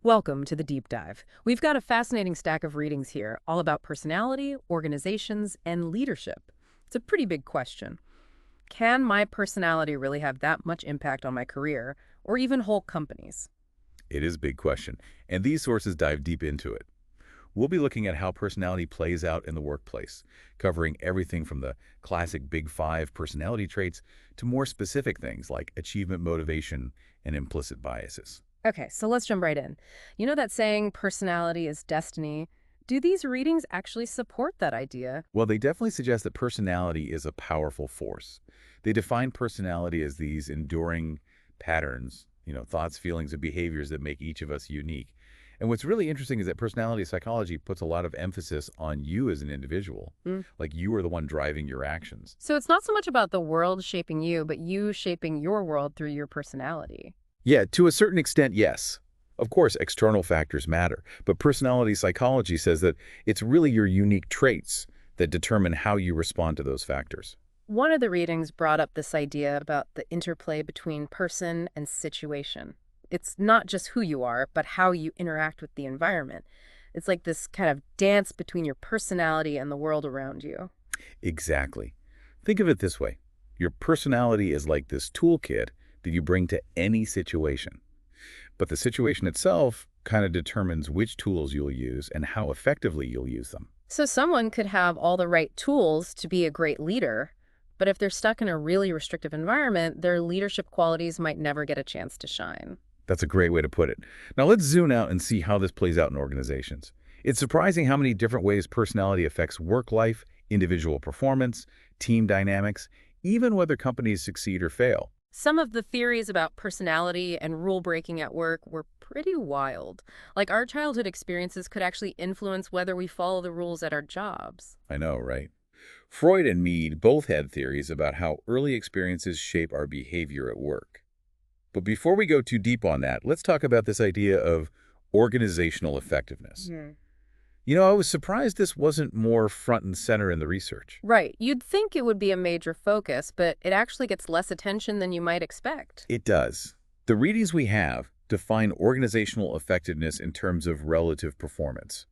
Welcome to the deep dive. We've got a fascinating stack of readings here, all about personality, organizations, and leadership. It's a pretty big question. Can my personality really have that much impact on my career, or even whole companies? It is a big question, and these sources dive deep into it. We'll be looking at how personality plays out in the workplace, covering everything from the classic Big Five personality traits to more specific things like achievement motivation and implicit biases. Okay, so let's jump right in. You know that saying, personality is destiny? Do these readings actually support that idea? Well, they definitely suggest that personality is a powerful force. They define personality as these enduring patterns, thoughts, feelings, and behaviors that make each of us unique. And what's really interesting is that personality psychology puts a lot of emphasis on you as an individual. Like you are the one driving your actions. So it's not so much about the world shaping you, but you shaping your world through your personality. Yeah, to a certain extent, yes. Of course, external factors matter, but personality psychology says that it's really your unique traits that determine how you respond to those factors. One of the readings brought up this idea about the interplay between person and situation. It's not just who you are, but how you interact with the environment. It's like this kind of dance between your personality and the world around you. Exactly. Think of it this way. Your personality is like this toolkit that you bring to any situation. But the situation itself kind of determines which tools you'll use and how effectively you'll use them. So someone could have all the right tools to be a great leader, but if they're stuck in a really restrictive environment, their leadership qualities might never get a chance to shine. That's a great way to put it. Now let's zoom out and see how this plays out in organizations. It's surprising how many different ways personality affects work life, individual performance, team dynamics, even whether companies succeed or fail. Some of the theories about personality and rule breaking at work were pretty wild. Like our childhood experiences could actually influence whether we follow the rules at our jobs. I know, right? Freud and Mead both had theories about how early experiences shape our behavior at work. But before we go too deep on that, let's talk about this idea of organizational effectiveness. I was surprised this wasn't more front and center in the research. Right. You'd think it would be a major focus, but it actually gets less attention than you might expect. It does. The readings we have define organizational effectiveness in terms of relative performance.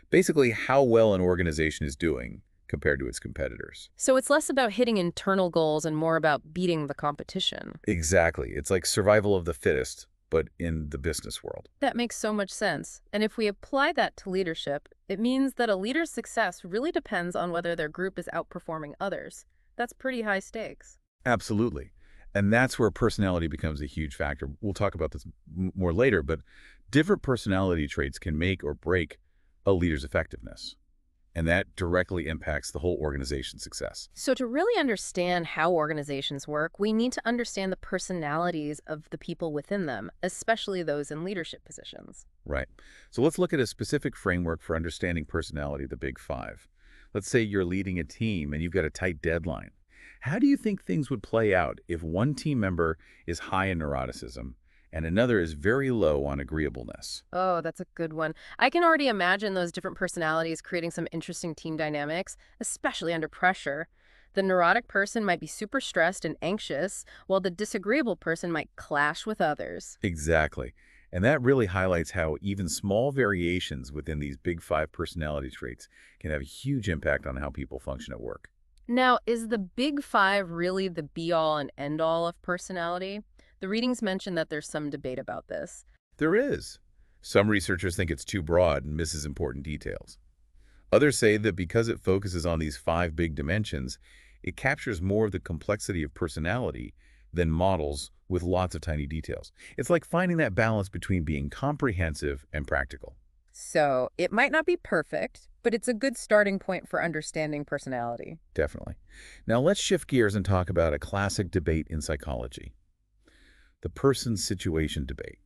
Basically, how well an organization is doing compared to its competitors. So it's less about hitting internal goals and more about beating the competition. Exactly. It's like survival of the fittest, but in the business world. That makes so much sense. And if we apply that to leadership, it means that a leader's success really depends on whether their group is outperforming others. That's pretty high stakes. Absolutely. And that's where personality becomes a huge factor. We'll talk about this more later, but different personality traits can make or break a leader's effectiveness. And that directly impacts the whole organization's success. So to really understand how organizations work, we need to understand the personalities of the people within them, especially those in leadership positions. Right. So let's look at a specific framework for understanding personality, the Big Five. Let's say you're leading a team and you've got a tight deadline. How do you think things would play out if one team member is high in neuroticism and another is very low on agreeableness? Oh, that's a good one. I can already imagine those different personalities creating some interesting team dynamics, especially under pressure. The neurotic person might be super stressed and anxious, while the disagreeable person might clash with others. Exactly. And that really highlights how even small variations within these Big Five personality traits can have a huge impact on how people function at work. Now, is the Big Five really the be-all and end-all of personality? The readings mention that there's some debate about this. There is. Some researchers think it's too broad and misses important details. Others say that because it focuses on these five big dimensions, it captures more of the complexity of personality than models with lots of tiny details. It's like finding that balance between being comprehensive and practical. So, it might not be perfect, but it's a good starting point for understanding personality. Definitely. Now let's shift gears and talk about a classic debate in psychology. The person-situation debate.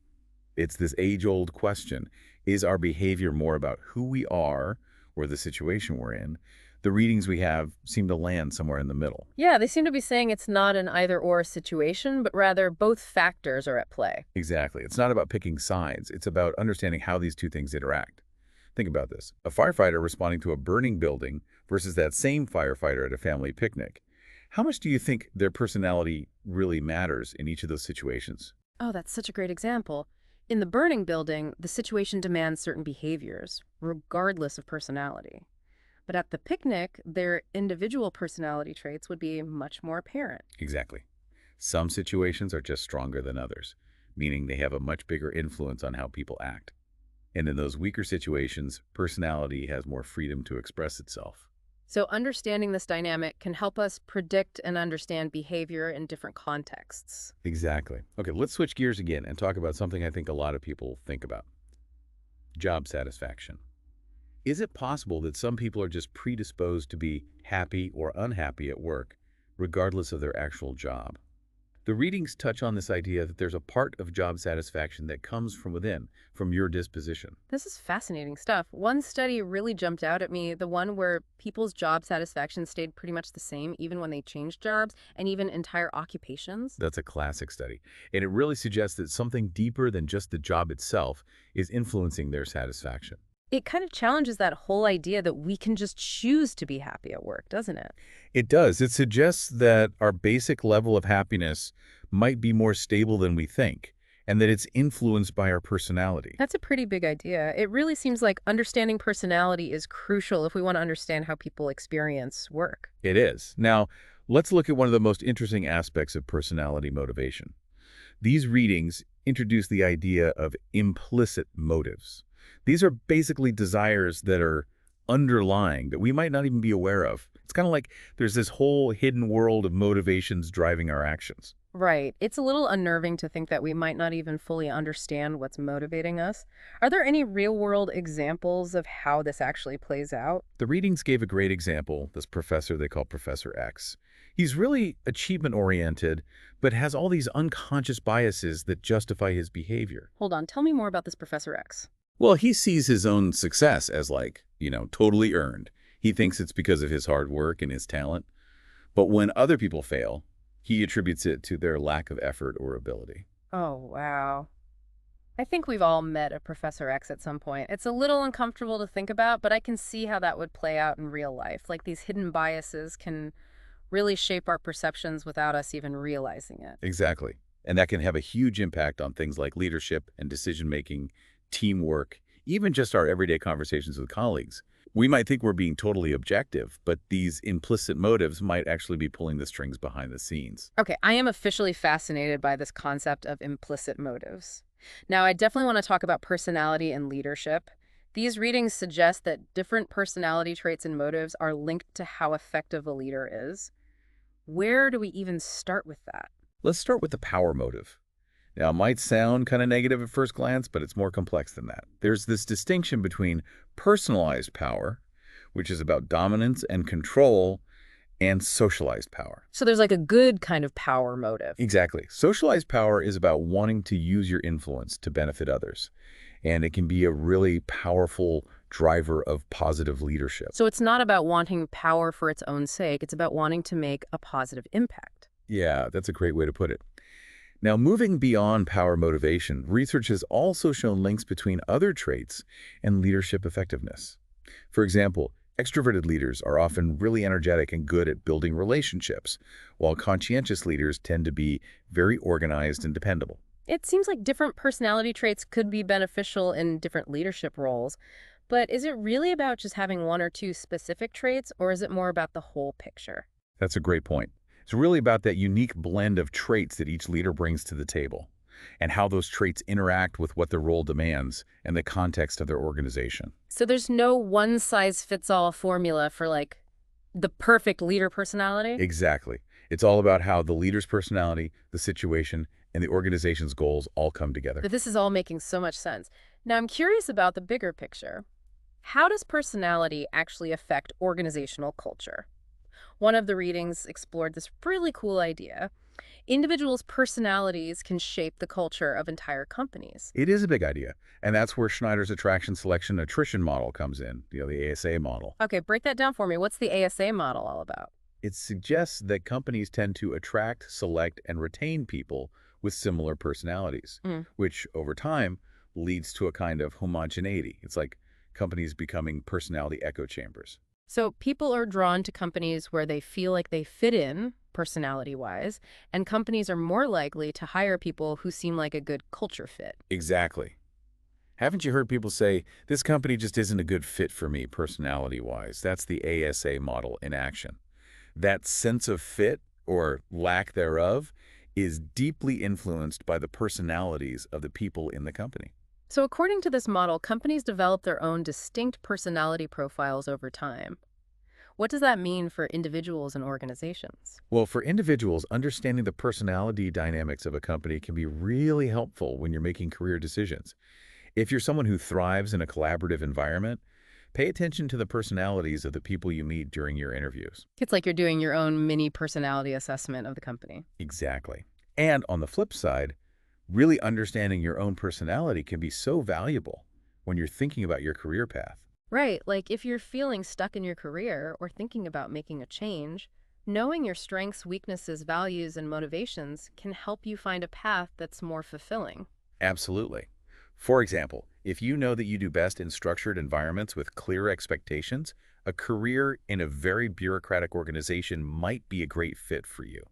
It's this age-old question. Is our behavior more about who we are or the situation we're in? The readings we have seem to land somewhere in the middle. Yeah, they seem to be saying it's not an either-or situation, but rather both factors are at play. Exactly. It's not about picking sides. It's about understanding how these two things interact. Think about this. A firefighter responding to a burning building versus that same firefighter at a family picnic. How much do you think their personality really matters in each of those situations? Oh, that's such a great example. In the burning building, the situation demands certain behaviors, regardless of personality. But at the picnic, their individual personality traits would be much more apparent. Exactly. Some situations are just stronger than others, meaning they have a much bigger influence on how people act. And in those weaker situations, personality has more freedom to express itself. So understanding this dynamic can help us predict and understand behavior in different contexts. Exactly. Okay, let's switch gears again and talk about something I think a lot of people think about: job satisfaction. Is it possible that some people are just predisposed to be happy or unhappy at work, regardless of their actual job? The readings touch on this idea that there's a part of job satisfaction that comes from within, from your disposition. This is fascinating stuff. One study really jumped out at me, the one where people's job satisfaction stayed pretty much the same even when they changed jobs and even entire occupations. That's a classic study, and it really suggests that something deeper than just the job itself is influencing their satisfaction. It kind of challenges that whole idea that we can just choose to be happy at work, doesn't it? It does. It suggests that our basic level of happiness might be more stable than we think, and that it's influenced by our personality. That's a pretty big idea. It really seems like understanding personality is crucial if we want to understand how people experience work. It is. Now, let's look at one of the most interesting aspects of personality motivation. These readings introduce the idea of implicit motives. These are basically desires that are underlying, that we might not even be aware of. It's kind of like there's this whole hidden world of motivations driving our actions. Right. It's a little unnerving to think that we might not even fully understand what's motivating us. Are there any real-world examples of how this actually plays out? The readings gave a great example, this professor they call Professor X. He's really achievement-oriented, but has all these unconscious biases that justify his behavior. Hold on, tell me more about this Professor X. Well, he sees his own success as totally earned. He thinks it's because of his hard work and his talent. But when other people fail, he attributes it to their lack of effort or ability. Oh, wow. I think we've all met a Professor X at some point. It's a little uncomfortable to think about, but I can see how that would play out in real life. Like these hidden biases can really shape our perceptions without us even realizing it. Exactly. And that can have a huge impact on things like leadership and decision-making, teamwork, even just our everyday conversations with colleagues. We might think we're being totally objective, but these implicit motives might actually be pulling the strings behind the scenes. Okay, I am officially fascinated by this concept of implicit motives. Now, I definitely want to talk about personality and leadership. These readings suggest that different personality traits and motives are linked to how effective a leader is. Where do we even start with that? Let's start with the power motive. Now, it might sound kind of negative at first glance, but it's more complex than that. There's this distinction between personalized power, which is about dominance and control, and socialized power. So there's like a good kind of power motive. Exactly. Socialized power is about wanting to use your influence to benefit others, and it can be a really powerful driver of positive leadership. So it's not about wanting power for its own sake. It's about wanting to make a positive impact. Yeah, that's a great way to put it. Now, moving beyond power motivation, research has also shown links between other traits and leadership effectiveness. For example, extroverted leaders are often really energetic and good at building relationships, while conscientious leaders tend to be very organized and dependable. It seems like different personality traits could be beneficial in different leadership roles, but is it really about just having one or two specific traits, or is it more about the whole picture? That's a great point. It's really about that unique blend of traits that each leader brings to the table, and how those traits interact with what their role demands and the context of their organization. So there's no one-size-fits-all formula for, like, the perfect leader personality? Exactly. It's all about how the leader's personality, the situation, and the organization's goals all come together. But this is all making so much sense. Now, I'm curious about the bigger picture. How does personality actually affect organizational culture? One of the readings explored this really cool idea. Individuals' personalities can shape the culture of entire companies. It is a big idea, and that's where Schneider's attraction, selection, attrition model comes in, the ASA model. Okay, break that down for me. What's the ASA model all about? It suggests that companies tend to attract, select, and retain people with similar personalities, which over time leads to a kind of homogeneity. It's like companies becoming personality echo chambers. So people are drawn to companies where they feel like they fit in, personality-wise, and companies are more likely to hire people who seem like a good culture fit. Exactly. Haven't you heard people say, this company just isn't a good fit for me personality-wise? That's the ASA model in action. That sense of fit, or lack thereof, is deeply influenced by the personalities of the people in the company. So according to this model, companies develop their own distinct personality profiles over time. What does that mean for individuals and organizations? Well, for individuals, understanding the personality dynamics of a company can be really helpful when you're making career decisions. If you're someone who thrives in a collaborative environment, pay attention to the personalities of the people you meet during your interviews. It's like you're doing your own mini personality assessment of the company. Exactly. And on the flip side, really understanding your own personality can be so valuable when you're thinking about your career path. Right, like if you're feeling stuck in your career or thinking about making a change, knowing your strengths, weaknesses, values, and motivations can help you find a path that's more fulfilling. Absolutely. For example, if you know that you do best in structured environments with clear expectations, a career in a very bureaucratic organization might be a great fit for you.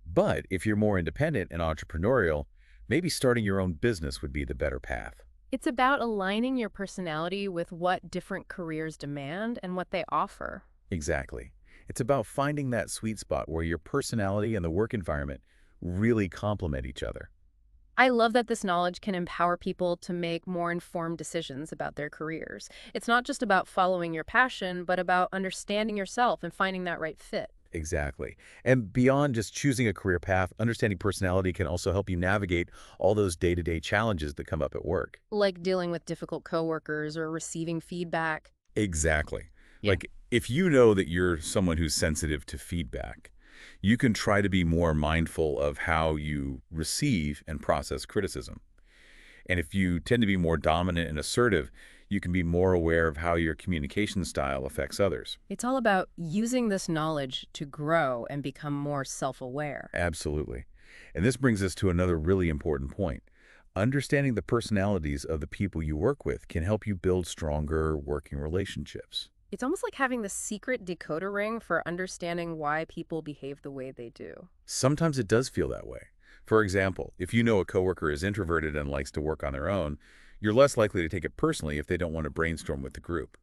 But if you're more independent and entrepreneurial, maybe starting your own business would be the better path. It's about aligning your personality with what different careers demand and what they offer. Exactly. It's about finding that sweet spot where your personality and the work environment really complement each other. I love that this knowledge can empower people to make more informed decisions about their careers. It's not just about following your passion, but about understanding yourself and finding that right fit. Exactly. And beyond just choosing a career path, understanding personality can also help you navigate all those day-to-day challenges that come up at work. Like dealing with difficult coworkers or receiving feedback. Exactly. Yeah. Like, if you know that you're someone who's sensitive to feedback, you can try to be more mindful of how you receive and process criticism. And if you tend to be more dominant and assertive, you can be more aware of how your communication style affects others. It's all about using this knowledge to grow and become more self-aware. Absolutely. And this brings us to another really important point. Understanding the personalities of the people you work with can help you build stronger working relationships. It's almost like having the secret decoder ring for understanding why people behave the way they do. Sometimes it does feel that way. For example, if you know a coworker is introverted and likes to work on their own, you're less likely to take it personally if they don't want to brainstorm with the group.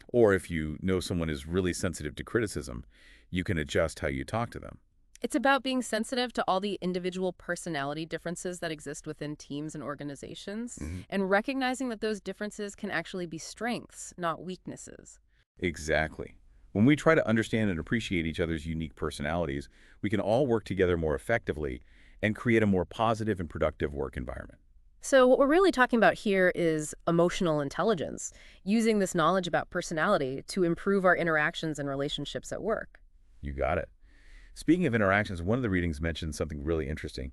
Or if you know someone is really sensitive to criticism, you can adjust how you talk to them. It's about being sensitive to all the individual personality differences that exist within teams and organizations, Mhm. and recognizing that those differences can actually be strengths, not weaknesses. Exactly. When we try to understand and appreciate each other's unique personalities, we can all work together more effectively and create a more positive and productive work environment. So what we're really talking about here is emotional intelligence, using this knowledge about personality to improve our interactions and relationships at work. You got it. Speaking of interactions, one of the readings mentioned something really interesting.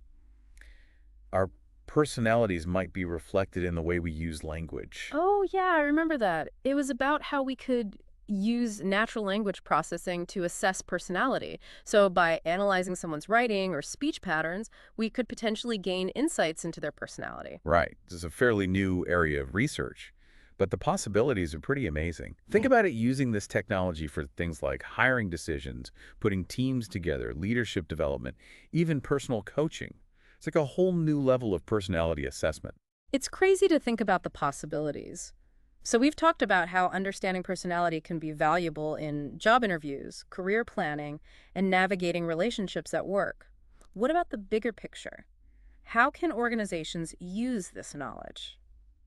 Our personalities might be reflected in the way we use language. Oh, yeah, I remember that. It was about how we could use natural language processing to assess personality. So by analyzing someone's writing or speech patterns, we could potentially gain insights into their personality. Right. This is a fairly new area of research, but the possibilities are pretty amazing. Think about it using this technology for things like hiring decisions, putting teams together, leadership development, even personal coaching. It's like a whole new level of personality assessment. It's crazy to think about the possibilities. So we've talked about how understanding personality can be valuable in job interviews, career planning, and navigating relationships at work. What about the bigger picture? How can organizations use this knowledge?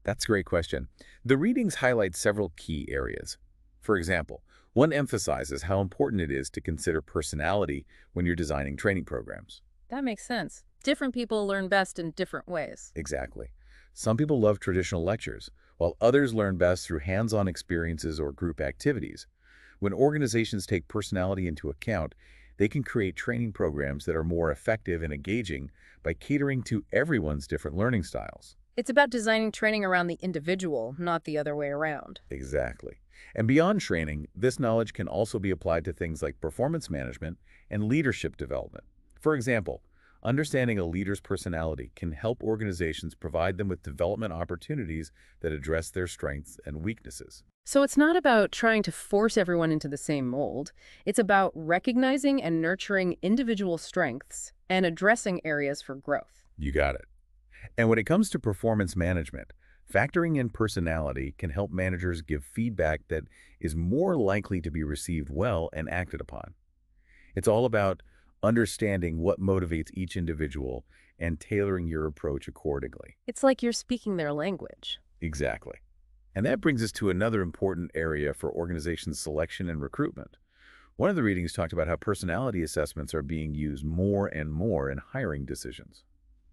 That's a great question. The readings highlight several key areas. For example, one emphasizes how important it is to consider personality when you're designing training programs. That makes sense. Different people learn best in different ways. Exactly. Some people love traditional lectures, while others learn best through hands-on experiences or group activities. When organizations take personality into account, they can create training programs that are more effective and engaging by catering to everyone's different learning styles. It's about designing training around the individual, not the other way around. Exactly. And beyond training, this knowledge can also be applied to things like performance management and leadership development. For example, Understanding a leader's personality can help organizations provide them with development opportunities that address their strengths and weaknesses. So it's not about trying to force everyone into the same mold. It's about recognizing and nurturing individual strengths and addressing areas for growth. You got it. And when it comes to performance management, factoring in personality can help managers give feedback that is more likely to be received well and acted upon. It's all about understanding what motivates each individual and tailoring your approach accordingly. It's like you're speaking their language. Exactly. And that brings us to another important area for organization selection and recruitment. One of the readings talked about how personality assessments are being used more and more in hiring decisions.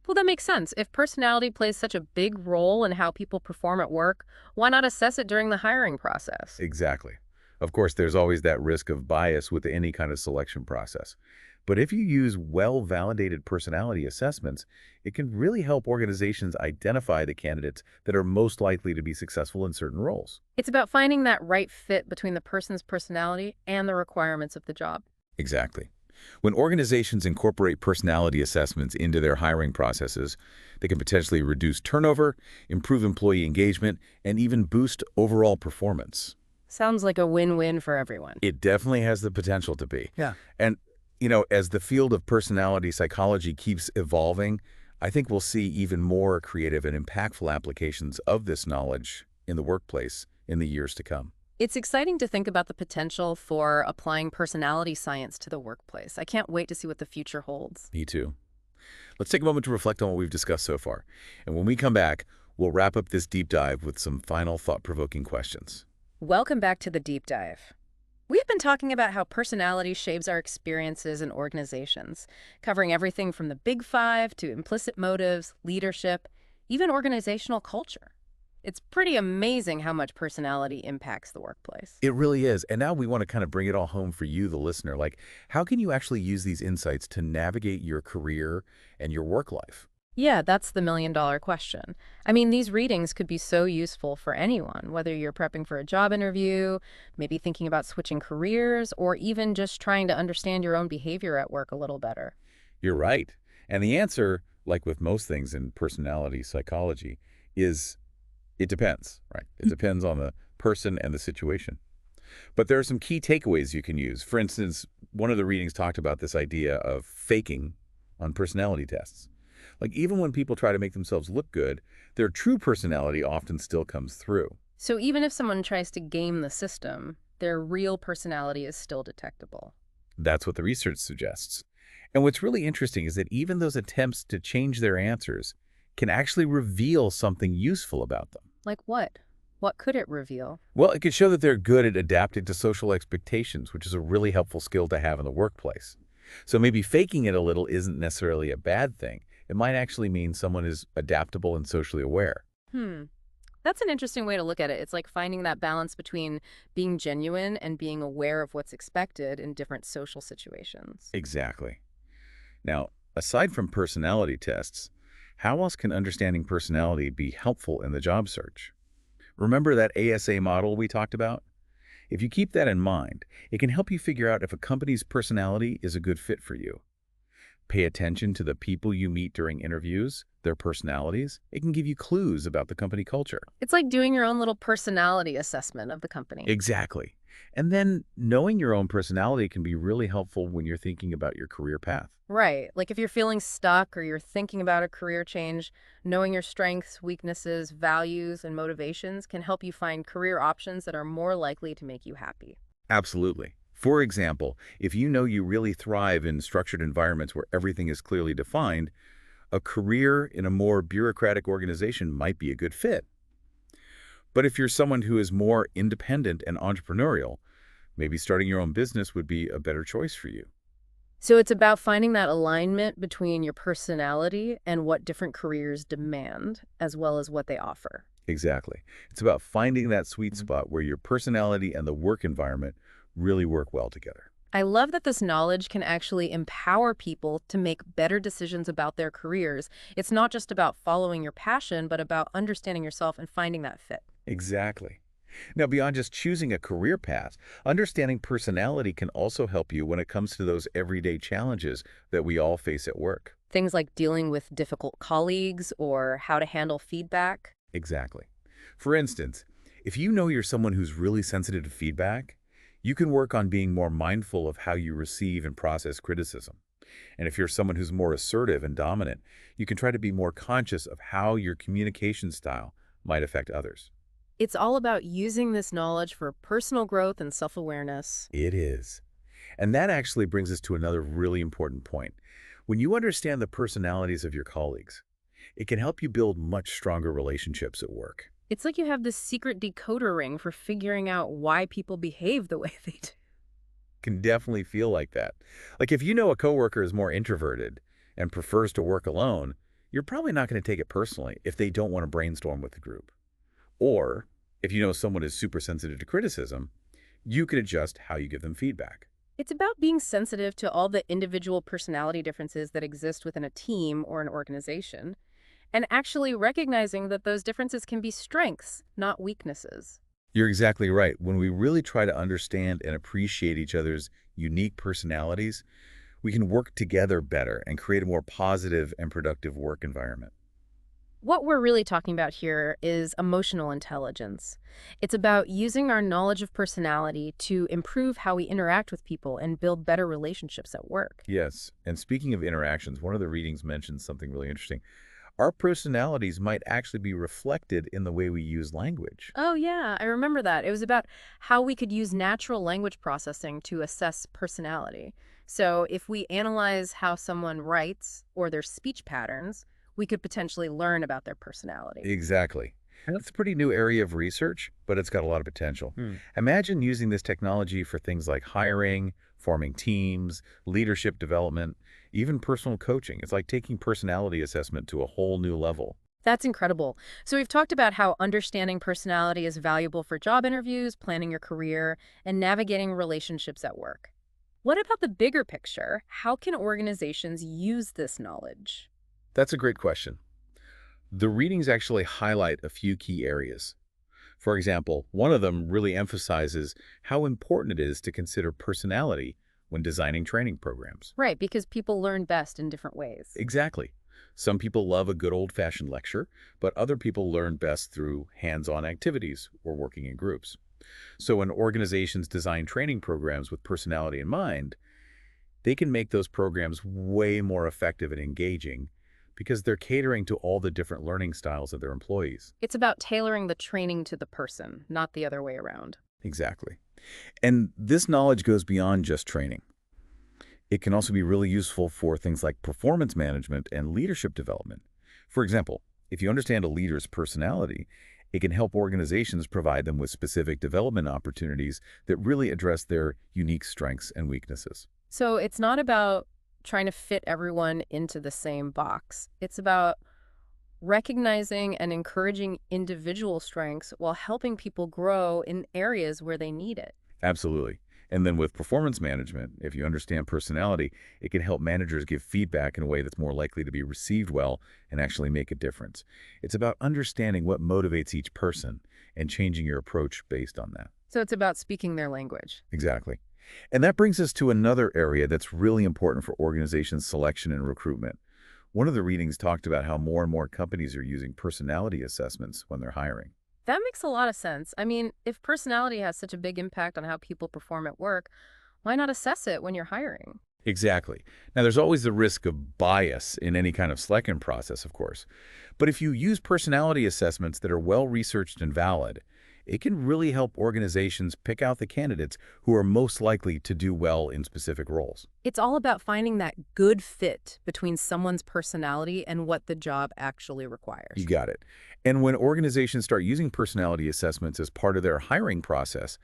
Well, that makes sense. If personality plays such a big role in how people perform at work, why not assess it during the hiring process? Exactly. Of course, there's always that risk of bias with any kind of selection process. But if you use well-validated personality assessments, it can really help organizations identify the candidates that are most likely to be successful in certain roles. It's about finding that right fit between the person's personality and the requirements of the job. Exactly. When organizations incorporate personality assessments into their hiring processes, they can potentially reduce turnover, improve employee engagement, and even boost overall performance. Sounds like a win-win for everyone. It definitely has the potential to be. Yeah. And, as the field of personality psychology keeps evolving, I think we'll see even more creative and impactful applications of this knowledge in the workplace in the years to come. It's exciting to think about the potential for applying personality science to the workplace. I can't wait to see what the future holds. Me too. Let's take a moment to reflect on what we've discussed so far. And when we come back, we'll wrap up this deep dive with some final thought-provoking questions. Welcome back to the deep dive. We've been talking about how personality shapes our experiences in organizations, covering everything from the big five to implicit motives, leadership, even organizational culture. It's pretty amazing how much personality impacts the workplace. It really is. And now we want to kind of bring it all home for you, the listener. Like, how can you actually use these insights to navigate your career and your work life? Yeah, that's the million-dollar question. I mean, these readings could be so useful for anyone, whether you're prepping for a job interview, maybe thinking about switching careers, or even just trying to understand your own behavior at work a little better. You're right. And the answer, like with most things in personality psychology, is it depends, right? It depends on the person and the situation. But there are some key takeaways you can use. For instance, one of the readings talked about this idea of faking on personality tests. Like, even when people try to make themselves look good, their true personality often still comes through. So even if someone tries to game the system, their real personality is still detectable. That's what the research suggests. And what's really interesting is that even those attempts to change their answers can actually reveal something useful about them. Like what? What could it reveal? Well, it could show that they're good at adapting to social expectations, which is a really helpful skill to have in the workplace. So maybe faking it a little isn't necessarily a bad thing. It might actually mean someone is adaptable and socially aware. That's an interesting way to look at it. It's like finding that balance between being genuine and being aware of what's expected in different social situations. Exactly. Now, aside from personality tests, how else can understanding personality be helpful in the job search? Remember that ASA model we talked about? If you keep that in mind, it can help you figure out if a company's personality is a good fit for you. Pay attention to the people you meet during interviews, their personalities. It can give you clues about the company culture. It's like doing your own little personality assessment of the company. Exactly. And then knowing your own personality can be really helpful when you're thinking about your career path. Right. Like if you're feeling stuck or you're thinking about a career change, knowing your strengths, weaknesses, values, and motivations can help you find career options that are more likely to make you happy. Absolutely. For example, if you know you really thrive in structured environments where everything is clearly defined, a career in a more bureaucratic organization might be a good fit. But if you're someone who is more independent and entrepreneurial, maybe starting your own business would be a better choice for you. So it's about finding that alignment between your personality and what different careers demand, as well as what they offer. Exactly. It's about finding that sweet spot where your personality and the work environment really work well together. I love that this knowledge can actually empower people to make better decisions about their careers. It's not just about following your passion, but about understanding yourself and finding that fit. Exactly. Now, beyond just choosing a career path, understanding personality can also help you when it comes to those everyday challenges that we all face at work. Things like dealing with difficult colleagues or how to handle feedback. Exactly. For instance, if you know you're someone who's really sensitive to feedback, you can work on being more mindful of how you receive and process criticism. And if you're someone who's more assertive and dominant, you can try to be more conscious of how your communication style might affect others. It's all about using this knowledge for personal growth and self-awareness. It is. And that actually brings us to another really important point. When you understand the personalities of your colleagues, it can help you build much stronger relationships at work. It's like you have this secret decoder ring for figuring out why people behave the way they do. Can definitely feel like that. Like if you know a coworker is more introverted and prefers to work alone, you're probably not going to take it personally if they don't want to brainstorm with the group. Or if you know someone is super sensitive to criticism, you can adjust how you give them feedback. It's about being sensitive to all the individual personality differences that exist within a team or an organization, and actually recognizing that those differences can be strengths, not weaknesses. You're exactly right. When we really try to understand and appreciate each other's unique personalities, we can work together better and create a more positive and productive work environment. What we're really talking about here is emotional intelligence. It's about using our knowledge of personality to improve how we interact with people and build better relationships at work. Yes, and speaking of interactions, one of the readings mentions something really interesting. Our personalities might actually be reflected in the way we use language. Oh, yeah, I remember that. It was about how we could use natural language processing to assess personality. So if we analyze how someone writes or their speech patterns, we could potentially learn about their personality. Exactly. And that's a pretty new area of research, but it's got a lot of potential. Imagine using this technology for things like hiring, forming teams, leadership development, even personal coaching. It's like taking personality assessment to a whole new level. That's incredible. So we've talked about how understanding personality is valuable for job interviews, planning your career, and navigating relationships at work. What about the bigger picture? How can organizations use this knowledge? That's a great question. The readings actually highlight a few key areas. For example, one of them really emphasizes how important it is to consider personality when designing training programs. Right, because people learn best in different ways. Exactly. Some people love a good old-fashioned lecture, but other people learn best through hands-on activities or working in groups. So when organizations design training programs with personality in mind, they can make those programs way more effective and engaging because they're catering to all the different learning styles of their employees. It's about tailoring the training to the person, not the other way around. Exactly. And this knowledge goes beyond just training. It can also be really useful for things like performance management and leadership development. For example, if you understand a leader's personality, it can help organizations provide them with specific development opportunities that really address their unique strengths and weaknesses. So it's not about trying to fit everyone into the same box. It's about recognizing and encouraging individual strengths while helping people grow in areas where they need it. Absolutely. And then with performance management, if you understand personality, it can help managers give feedback in a way that's more likely to be received well and actually make a difference. It's about understanding what motivates each person and changing your approach based on that. So it's about speaking their language. Exactly. And that brings us to another area that's really important for organizations' selection and recruitment. One of the readings talked about how more and more companies are using personality assessments when they're hiring. That makes a lot of sense. I mean, if personality has such a big impact on how people perform at work, why not assess it when you're hiring? Exactly. Now, there's always the risk of bias in any kind of selection process, of course. But if you use personality assessments that are well-researched and valid, it can really help organizations pick out the candidates who are most likely to do well in specific roles. It's all about finding that good fit between someone's personality and what the job actually requires. You got it. And when organizations start using personality assessments as part of their hiring process,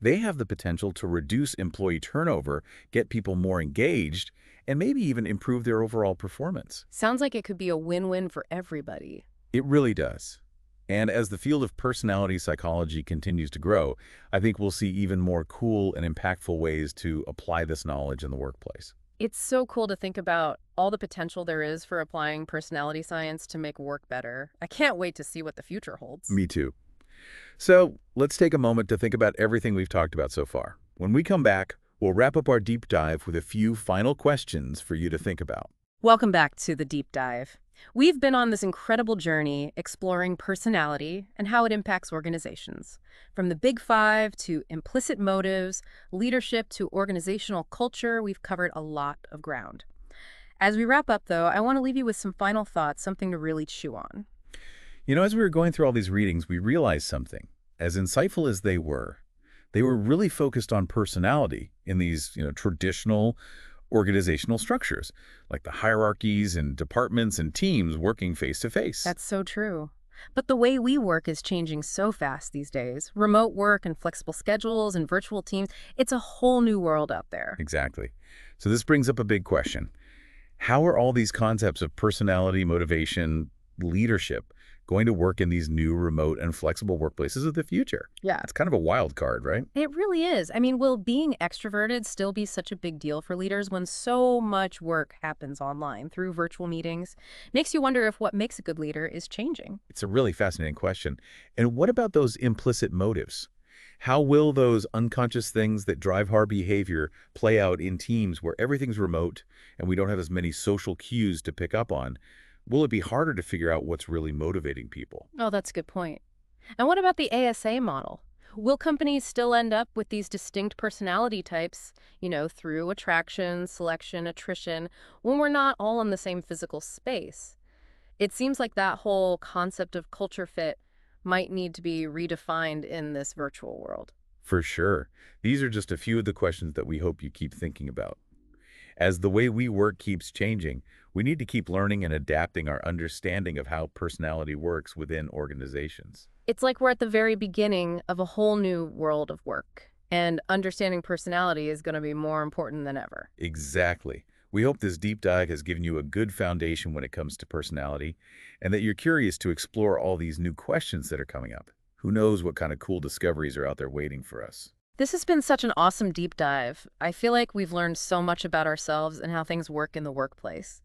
they have the potential to reduce employee turnover, get people more engaged, and maybe even improve their overall performance. Sounds like it could be a win-win for everybody. It really does. And as the field of personality psychology continues to grow, I think we'll see even more cool and impactful ways to apply this knowledge in the workplace. It's so cool to think about all the potential there is for applying personality science to make work better. I can't wait to see what the future holds. Me too. So let's take a moment to think about everything we've talked about so far. When we come back, we'll wrap up our deep dive with a few final questions for you to think about. Welcome back to the deep dive. We've been on this incredible journey exploring personality and how it impacts organizations. From the big five to implicit motives, leadership to organizational culture, we've covered a lot of ground. As we wrap up, though, I want to leave you with some final thoughts, something to really chew on. As we were going through all these readings, we realized something. As insightful as they were really focused on personality in these, traditional organizational structures, like the hierarchies and departments and teams working face to face. That's so true. But the way we work is changing so fast these days. Remote work and flexible schedules and virtual teams, it's a whole new world out there. Exactly. So this brings up a big question. How are all these concepts of personality, motivation, leadership going to work in these new remote and flexible workplaces of the future? Yeah. It's kind of a wild card, right? It really is. I mean, will being extroverted still be such a big deal for leaders when so much work happens online through virtual meetings? Makes you wonder if what makes a good leader is changing. It's a really fascinating question. And what about those implicit motives? How will those unconscious things that drive our behavior play out in teams where everything's remote and we don't have as many social cues to pick up on? Will it be harder to figure out what's really motivating people? Oh, that's a good point. And what about the ASA model? Will companies still end up with these distinct personality types, through attraction, selection, attrition, when we're not all in the same physical space? It seems like that whole concept of culture fit might need to be redefined in this virtual world. For sure. These are just a few of the questions that we hope you keep thinking about. As the way we work keeps changing, we need to keep learning and adapting our understanding of how personality works within organizations. It's like we're at the very beginning of a whole new world of work, and understanding personality is going to be more important than ever. Exactly. We hope this deep dive has given you a good foundation when it comes to personality, and that you're curious to explore all these new questions that are coming up. Who knows what kind of cool discoveries are out there waiting for us? This has been such an awesome deep dive. I feel like we've learned so much about ourselves and how things work in the workplace.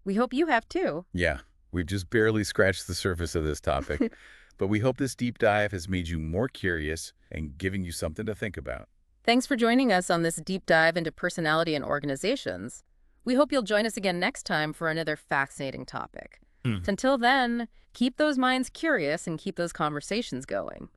We hope you have too. Yeah, we've just barely scratched the surface of this topic, but we hope this deep dive has made you more curious and giving you something to think about. Thanks for joining us on this deep dive into personality and organizations. We hope you'll join us again next time for another fascinating topic. Until then, keep those minds curious and keep those conversations going.